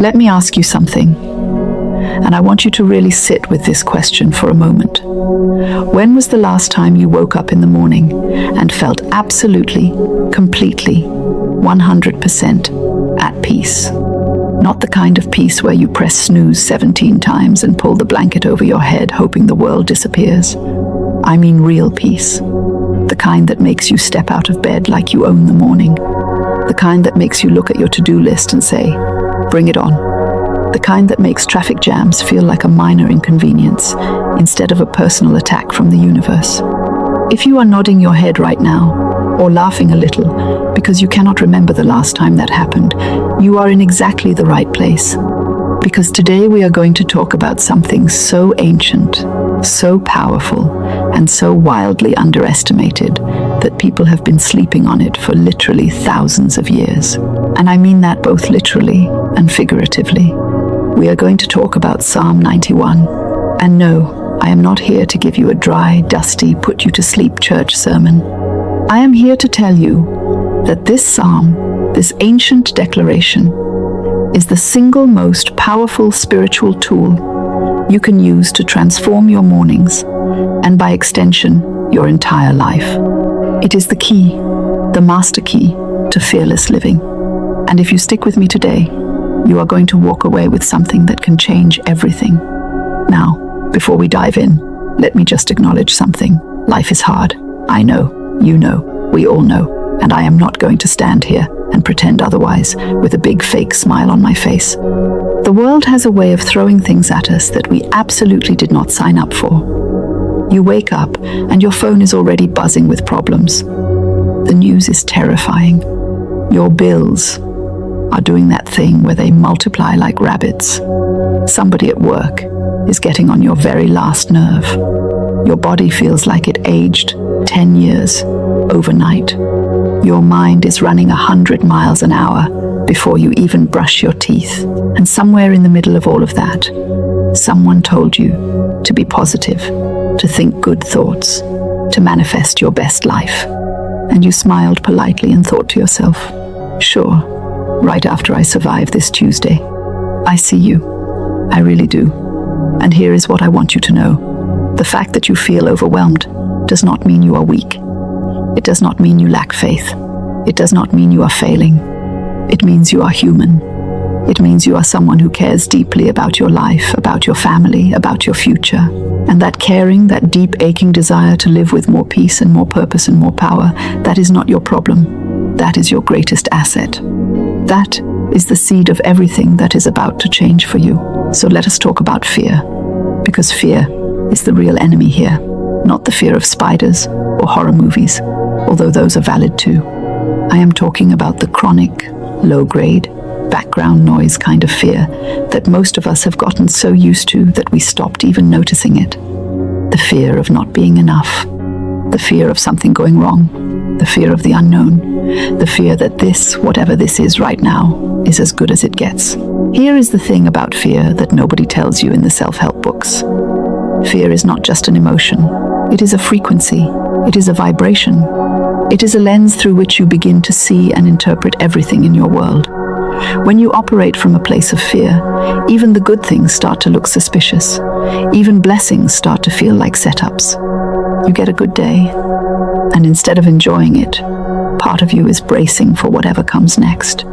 Let me ask you something, and I want you to really sit with this question for a moment. When was the last time you woke up in the morning and felt absolutely, completely, 100% at peace? Not the kind of peace where you press snooze 17 times and pull the blanket over your head hoping the world disappears. I mean real peace. The kind that makes you step out of bed like you own the morning. The kind that makes you look at your to-do list and say, bring it on. The kind that makes traffic jams feel like a minor inconvenience instead of a personal attack from the universe. If you are nodding your head right now, or laughing a little because you cannot remember the last time that happened, you are in exactly the right place. Because today we are going to talk about something so ancient, so powerful, and so wildly underestimated that people have been sleeping on it for literally thousands of years. And I mean that both literally and figuratively. We are going to talk about Psalm 91. And no, I am not here to give you a dry, dusty, put-you-to-sleep church sermon. I am here to tell you that this psalm, this ancient declaration, is the single most powerful spiritual tool you can use to transform your mornings, and by extension, your entire life. It is the key, the master key to fearless living. And if you stick with me today, you are going to walk away with something that can change everything. Now, before we dive in, let me just acknowledge something. Life is hard. I know, you know, we all know, and I am not going to stand here and pretend otherwise with a big fake smile on my face. The world has a way of throwing things at us that we absolutely did not sign up for. You wake up and your phone is already buzzing with problems. The news is terrifying. Your bills are doing that thing where they multiply like rabbits. Somebody at work is getting on your very last nerve. Your body feels like it aged 10 years overnight. Your mind is running 100 miles an hour before you even brush your teeth. And somewhere in the middle of all of that, someone told you to be positive, to think good thoughts, to manifest your best life. And you smiled politely and thought to yourself, sure, right after I survive this Tuesday. I see you. I really do. And here is what I want you to know. The fact that you feel overwhelmed does not mean you are weak. It does not mean you lack faith. It does not mean you are failing. It means you are human. It means you are someone who cares deeply about your life, about your family, about your future. And that caring, that deep aching desire to live with more peace and more purpose and more power, that is not your problem. That is your greatest asset. That is the seed of everything that is about to change for you. So let us talk about fear, because fear is the real enemy here, not the fear of spiders or horror movies, although those are valid too. I am talking about the chronic, low-grade, background noise kind of fear that most of us have gotten so used to that we stopped even noticing it. The fear of not being enough, the fear of something going wrong, the fear of the unknown, the fear that this, whatever this is right now, is as good as it gets. Here is the thing about fear that nobody tells you in the self-help books. Fear is not just an emotion. It is a frequency. It is a vibration. It is a lens through which you begin to see and interpret everything in your world. When you operate from a place of fear, even the good things start to look suspicious. Even blessings start to feel like setups. You get a good day, and instead of enjoying it, part of you is bracing for whatever comes next.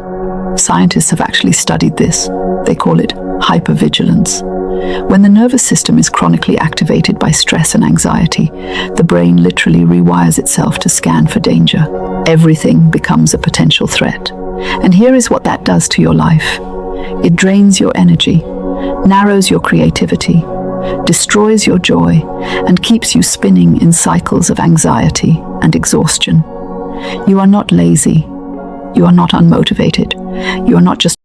Scientists have actually studied this. They call it hypervigilance. When the nervous system is chronically activated by stress and anxiety, the brain literally rewires itself to scan for danger. Everything becomes a potential threat. And here is what that does to your life. It drains your energy, narrows your creativity, destroys your joy, and keeps you spinning in cycles of anxiety and exhaustion. You are not lazy. You are not unmotivated. You are not just